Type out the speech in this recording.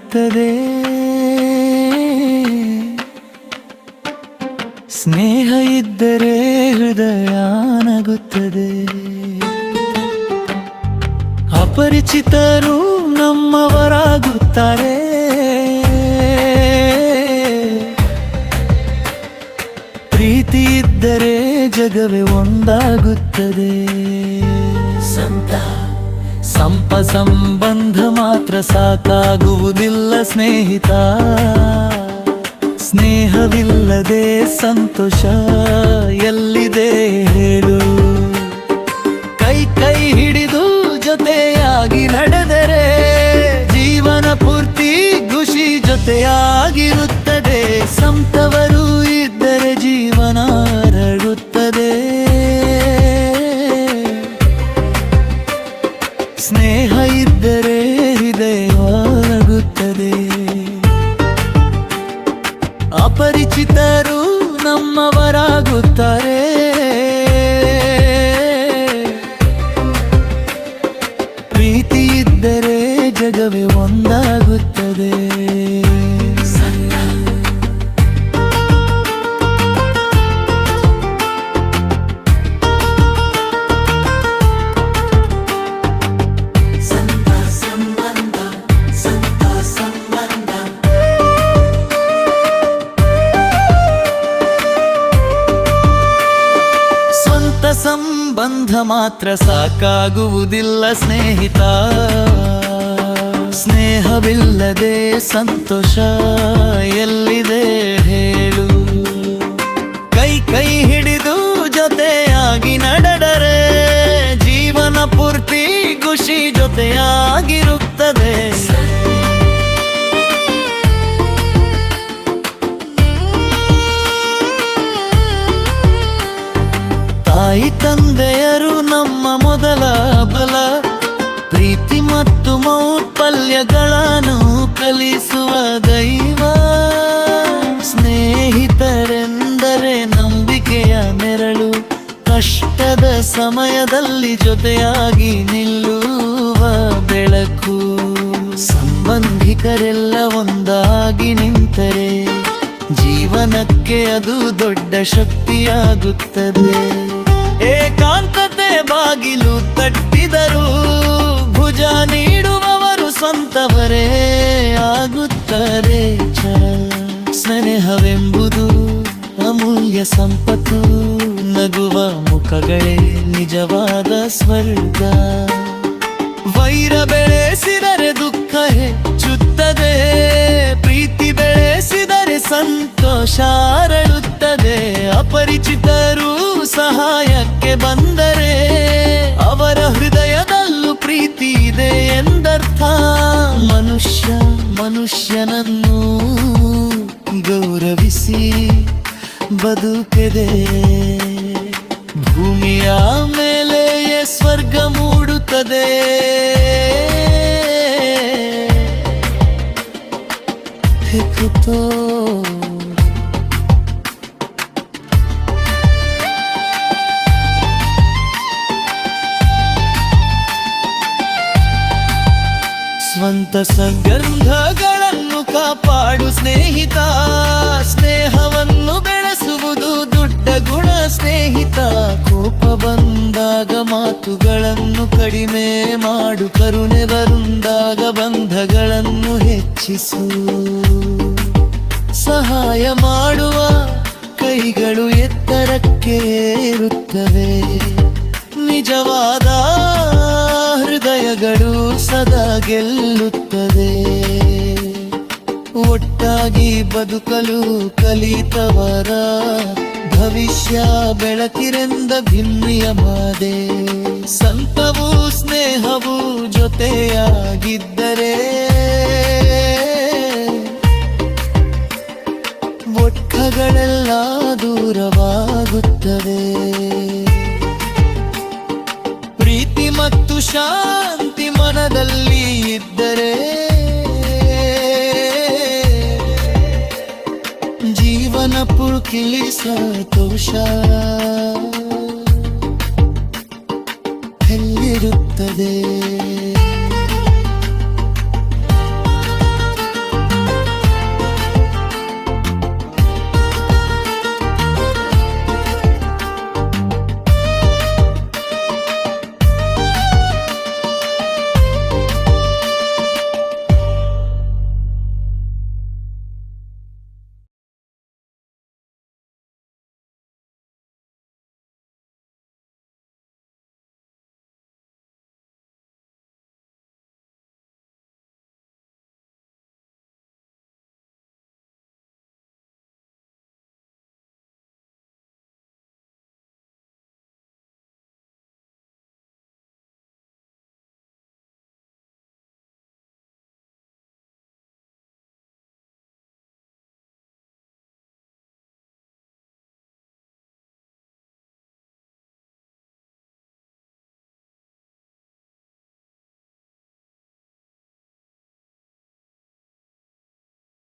ನಗುತ್ತದೆ. ಸ್ನೇಹ ಇದ್ದರೆ ಹೃದಯ ನಗುತ್ತದೆ. ಅಪರಿಚಿತರು ನಮ್ಮವರಾಗುತ್ತಾರೆ. ಪ್ರೀತಿ ಇದ್ದರೆ ಜಗವೇ ಒಂದಾಗುತ್ತದೆ. ಸಂಬಂಧ ಮಾತ್ರ ಸಾಕಾಗುವುದಿಲ್ಲ ಸ್ನೇಹಿತ. ಸ್ನೇಹವಿಲ್ಲದೆ ಸಂತೋಷ ಎಲ್ಲಿದೆ ಹೇಳು. ಕೈ ಕೈ ಹಿಡಿದು ಜೊತೆಯಾಗಿ ನಡೆದರೆ ಜೀವನ ಪೂರ್ತಿ ಖುಷಿ ಜೊತೆಯಾಗಿರುತ್ತದೆ. ಸಂತವರು ಇದ್ದರೆ ಜೀವನ ಅರಳುತ್ತದೆ. ಸ್ನೇಹ ಇದ್ದರೆ ಹೃದಯವಾಗುತ್ತದೆ. ಅಪರಿಚಿತರು ನಮ್ಮವರಾಗುತ್ತಾರೆ. ಪ್ರೀತಿ ಇದ್ದರೆ ಜಗವೇ ಒಂದಾಗುತ್ತದೆ. ಸಂಬಂಧ ಮಾತ್ರ ಸಾಕಾಗುವುದಿಲ್ಲ ಸ್ನೇಹಿತ. ಸ್ನೇಹವಿಲ್ಲದೆ ಸಂತೋಷ ಎಲ್ಲಿದೆ ಹೇಳು. ಕೈ ಕೈ ಹಿಡಿದು ಜೊತೆಯಾಗಿ ನಡೆದರೆ ಜೀವನ ಪೂರ್ತಿ ಖುಷಿ ಜೊತೆಯಾಗಿರುತ್ತದೆ. ತಾಯಿ ತಂದೆಯರು ನಮ್ಮ ಮೊದಲ ಬಲ. ಪ್ರೀತಿ ಮತ್ತು ಮೌಲ್ಯಗಳನ್ನು ಕಲಿಸುವ ದೈವ. ಸ್ನೇಹಿತರೆಂದರೆ ನಂಬಿಕೆಯ ನೆರಳು. ಕಷ್ಟದ ಸಮಯದಲ್ಲಿ ಜೊತೆಯಾಗಿ ನಿಲ್ಲುವ ಬೆಳಕು. ಸಂಬಂಧಿಕರೆಲ್ಲ ಒಂದಾಗಿ ನಿಂತರೆ ಜೀವನಕ್ಕೆ ಅದು ದೊಡ್ಡ ಶಕ್ತಿಯಾಗುತ್ತದೆ. ಏಕಾಂತತೆ ಬಾಗಿಲು ತಟ್ಟಿದರು ಭುಜ ನೀಡುವವರು ಸ್ವಂತವರೇ ಆಗುತ್ತಾರೆ. ಸ್ನೇಹವೆಂಬುದು ಅಮೂಲ್ಯ ಸಂಪತ್ತು. ನಗುವ ಮುಖಗಳೇ ನಿಜವಾದ ಸ್ವರ್ಗ. ವೈರ ಬೆಳೆಸಿದರೆ ದುಃಖ ಹೆಚ್ಚುತ್ತದೆ. ಪ್ರೀತಿ ಬೆಳೆಸಿದರೆ ಸಂತೋಷ ಅರಳುತ್ತದೆ. ಅಪರಿಚಿತರು ಸಹಾಯಕ್ಕೆ ಬಂದರೆ ಅವರ ಹೃದಯದಲ್ಲೂ ಪ್ರೀತಿ ಇದೆ ಎಂದರ್ಥ. ಮನುಷ್ಯನನ್ನು ಗೌರವಿಸಿ ಬದುಕಿದೆ. ಭೂಮಿಯ ಮೇಲೆಯೇ ಸ್ವರ್ಗ ಮೂಡುತ್ತದೆ. ಸ್ವಂತ ಸಂಗಂಧಗಳನ್ನು ಕಾಪಾಡು ಸ್ನೇಹಿತ. ಸ್ನೇಹವನ್ನು ಬೆಳೆಸುವುದು ದೊಡ್ಡ ಗುಣ ಸ್ನೇಹಿತ. ಕೋಪ ಬಂದಾಗ ಮಾತುಗಳನ್ನು ಕಡಿಮೆ ಮಾಡು. ಕರುಣೆ ಬಂದಾಗ ಬಂಧಗಳನ್ನು ಹೆಚ್ಚಿಸು. ಸಹಾಯ ಮಾಡುವ ಕೈಗಳು ಎತ್ತರಕ್ಕೆ ಏರುತ್ತವೆ. ನಿಜವಾದ ಹೃದಯಗಳು ಸದಾ ಗೆಲ್ಲುತ್ತದೆ. ಒಟ್ಟಾಗಿ ಬದುಕಲು ಕಲಿತವರ ಭವಿಷ್ಯ ಬೆಳಕಿರೆಂದ ಭಿನ್ನಿಯಮಾದೆ. ಸಂತವೂ ಸ್ನೇಹವೂ ಜೊತೆಯಾಗಿದ್ದರೆ ಒಟ್ಕಗಳೆಲ್ಲ ದೂರವಾಗುತ್ತವೆ. ಪ್ರೀತಿ ಮತ್ತು ಶಾಂತಿ ಮನದಲ್ಲಿ ಇದ್ದರೆ ಜೀವನ ಪುರುಕಿಲಿ ಸಂತೋಷ ಎಲ್ಲಿರುತ್ತದೆ.